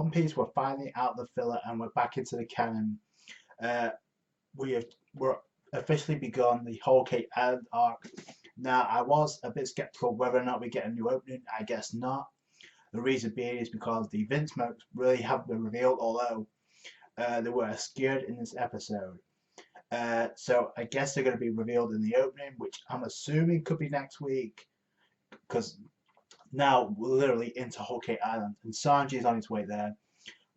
One Piece, we're finally out the filler and we're back into the canon. Uh, we're officially begun the Whole Cake Island arc. Now, I was a bit skeptical whether or not we get a new opening. I guess not. The reason being is because the Vinsmokes really haven't been revealed, although they were scared in this episode. So I guess they're going to be revealed in the opening, which I'm assuming could be next week, because now we're literally into Whole Cake Island, and Sanji is on his way there.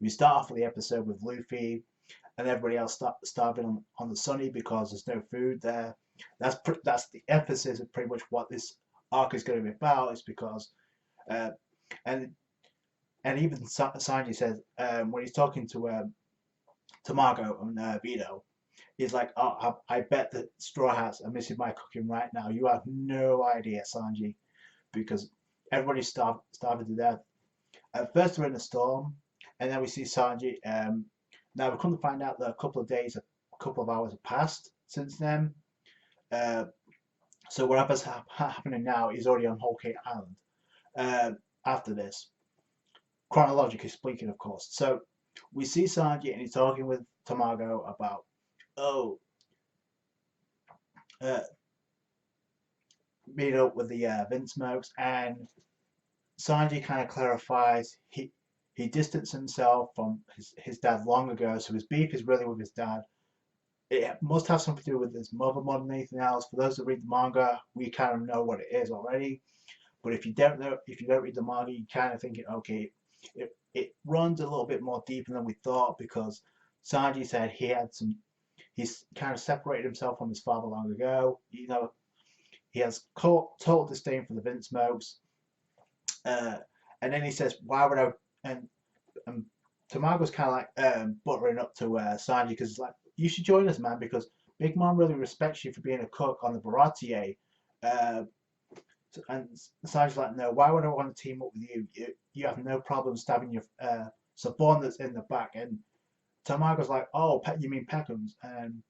We start off with the episode with Luffy and everybody else starving on the Sunny because there's no food there. That's the emphasis of pretty much what this arc is going to be about. Is because uh, and and even Sanji says when he's talking to Margot and Vito, he's like, "Oh, I bet that Straw Hats are missing my cooking right now. You have no idea, Sanji, because everybody's starving to death." At first, we're in a storm, and then we see Sanji. Now we come to find out that a couple of hours have passed since then. Uh, so whatever's happening now is already on Whole Cake Island. After this, chronologically speaking, of course. So we see Sanji and he's talking with Tamago about, oh, uh, meet up with the Vinsmokes, and Sanji kind of clarifies he distanced himself from his dad long ago, so his beef is really with his dad. It must have something to do with his mother more than anything else. For those that read the manga, we kind of know what it is already. But if you don't know, if you don't read the manga, you kind of thinking, okay, it runs a little bit more deeper than we thought, because Sanji said he's kind of separated himself from his father long ago. You know, he has total disdain for the Vinsmokes. And then he says, why would I? And Tamago's kind of like buttering up to Sanji, because it's like, you should join us, man, because Big Mom really respects you for being a cook on the Baratier. And Sanji's like, no, why would I want to team up with you? You have no problem stabbing your subordinates in the back. And Tamago's like, oh, you mean Peckham's? And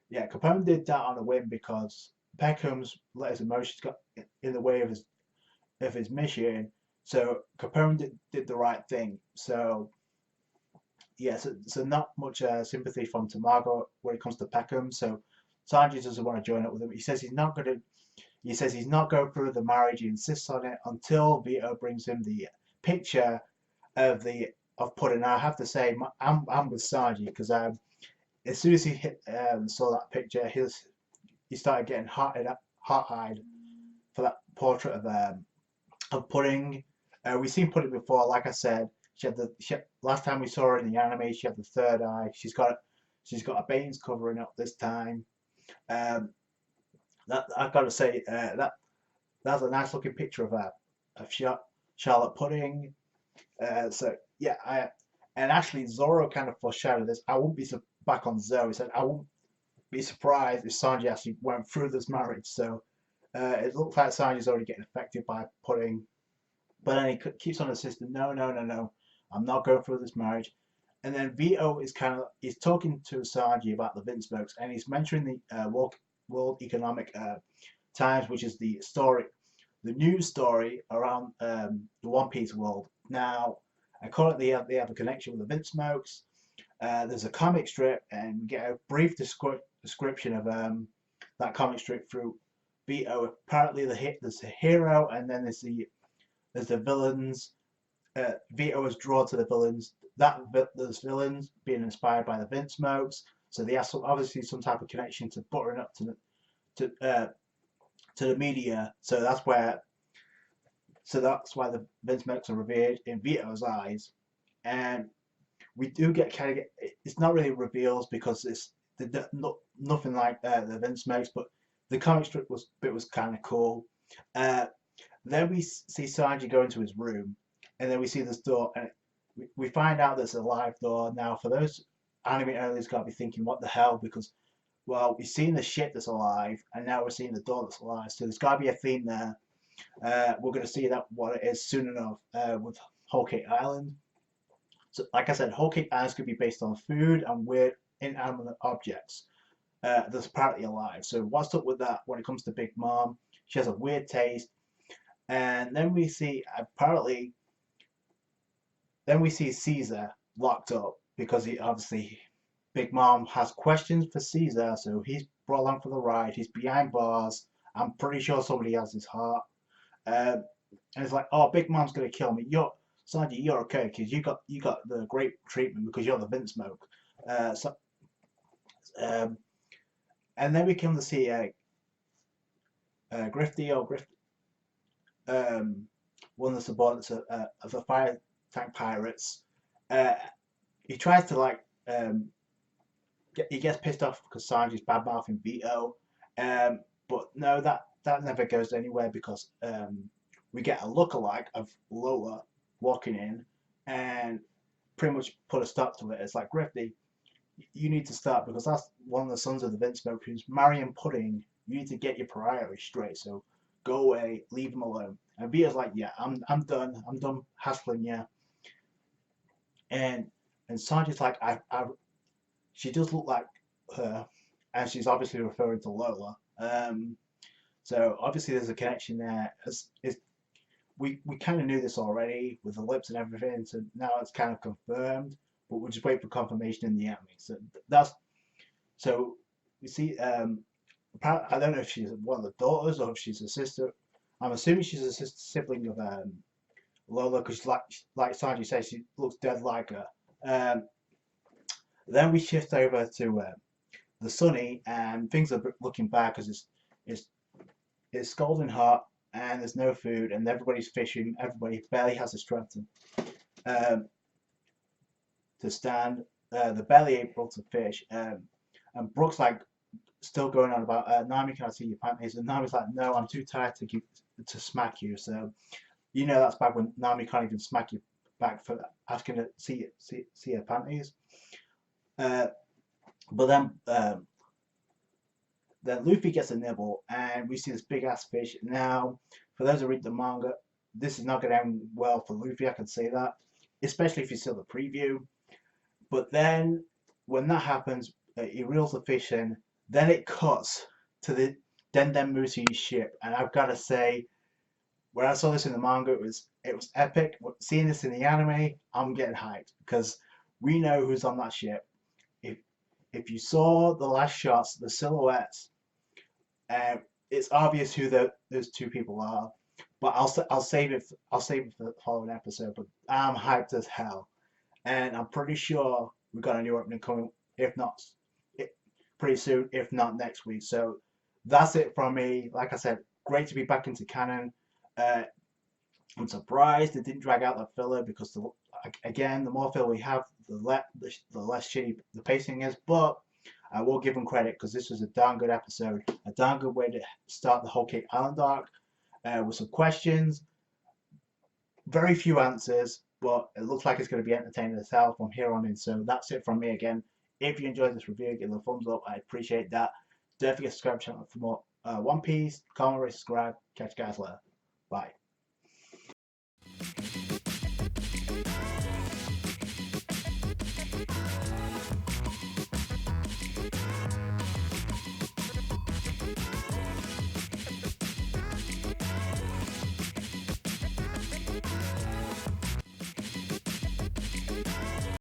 yeah, Capone did that on a whim because Peckham's let his emotions got in the way of his mission. So Capone did the right thing. So yeah, so not much sympathy from Tamago when it comes to Peckham. So Sanji doesn't want to join up with him. He says he's not going to. He says he's not going through the marriage. He insists on it until Vito brings him the picture of Pudding. Now, I have to say, I'm with Sanji, because as soon as he saw that picture, he started getting hot-eyed for that portrait of Pudding. We've seen Pudding before. Like I said, last time we saw her in the anime, she had the third eye. She's got a Bane's covering up this time. That I've got to say, that's a nice looking picture of Charlotte Pudding. So yeah, and actually Zoro kind of foreshadowed this. I wouldn't be back on Zoe. He said I wouldn't be surprised if Sanji actually went through this marriage. So it looks like Sanji's already getting affected by Pudding, but then he keeps on insisting, no, no, no, no, I'm not going through this marriage. And then Vito he's talking to Sanji about the Vinsmokes, and he's mentioning the World Economic Times, which is the news story around the One Piece world. Now, currently they have a connection with the Vinsmokes. There's a comic strip, and we get a brief description of that comic strip through Vito. Apparently, there's a hero, and then there's the villains. Vito is drawn to the villains. There's villains being inspired by the Vinsmokes. So they have obviously some type of connection to buttering up to the media. So that's why the Vinsmokes are revered in Vito's eyes. And we do get it's not really reveals, because it's nothing like the Vinsmokes, but the comic strip was kind of cool. Then we see Sanji go into his room, and then we see this door, and we find out there's a live door. Now, for those anime only's got to be thinking, what the hell? Because, well, we've seen the ship that's alive, and now we're seeing the door that's alive. So there's got to be a theme there. We're going to see what it is soon enough with Whole Cake Island. So, like I said, Whole Cake Island could be based on food and weird inanimate objects that's apparently alive. So what's up with that when it comes to Big Mom? She has a weird taste. And then we see Caesar, locked up because he obviously Big Mom has questions for Caesar, so he's brought along for the ride. He's behind bars. I'm pretty sure somebody has his heart. Um, and it's like, oh, Big Mom's gonna kill me. You're Sanji, you're okay because you got the great treatment because you're the Vinsmoke. So, um, and then we come to see Grifty or Grift, um, one of the subordinates of the fire tank pirates. Uh, he tries to like he gets pissed off because Sanji's bad mouthing Vito, but no, that never goes anywhere because we get a lookalike of Lola walking in and pretty much put a stop to it. It's like Grifty, you need to start because that's one of the sons of the Vinsmoke who's marrying Pudding. You need to get your priorities straight. So go away, leave him alone. And Vito's like, yeah, I'm done. I'm done hassling you. And and Sanji's like, she does look like her, and she's obviously referring to Lola. So obviously there's a connection there. We kind of knew this already with the lips and everything, so now it's kind of confirmed. But we'll just wait for confirmation in the anime. So that's so we see. I don't know if she's one of the daughters or if she's a sister. I'm assuming she's a sister sibling of Lola because, like Sanji says, she looks dead like her. Um, then we shift over to the Sunny, and things are looking bad because it's it's scalding hot and there's no food and everybody's fishing. Everybody barely has the strength um, to stand. They're barely able to fish. And Brooks like still going on about Nami, can I see your panties? And Nami's like, no, I'm too tired to smack you. So you know that's bad when Nami can't even smack you back for asking to see her panties. Uh, but then Luffy gets a nibble, and we see this big ass fish. Now, for those who read the manga, this is not going to end well for Luffy. I can say that, especially if you saw the preview. But then, when that happens, he reels the fish in. Then it cuts to the Den Mushi's ship, and I've got to say, when I saw this in the manga, it was epic. Seeing this in the anime, I'm getting hyped because we know who's on that ship. If if you saw the last shots, the silhouettes, it's obvious who those two people are. But I'll save it for the following episode. But I'm hyped as hell, and I'm pretty sure we've got a new opening coming. If not, pretty soon. If not next week. So that's it from me. Like I said, great to be back into canon. Uh, I'm surprised it didn't drag out the filler because again, the more filler we have, the less shitty the pacing is. But I will give them credit because this was a darn good episode, a darn good way to start the whole Cake Island arc with some questions, very few answers, but it looks like it's going to be entertaining as hell from here on in. So that's it from me again. If you enjoyed this review, give it a thumbs up. I appreciate that. Don't forget to subscribe to the channel for more One Piece. Comment, rate, subscribe. Catch you guys later. Bye.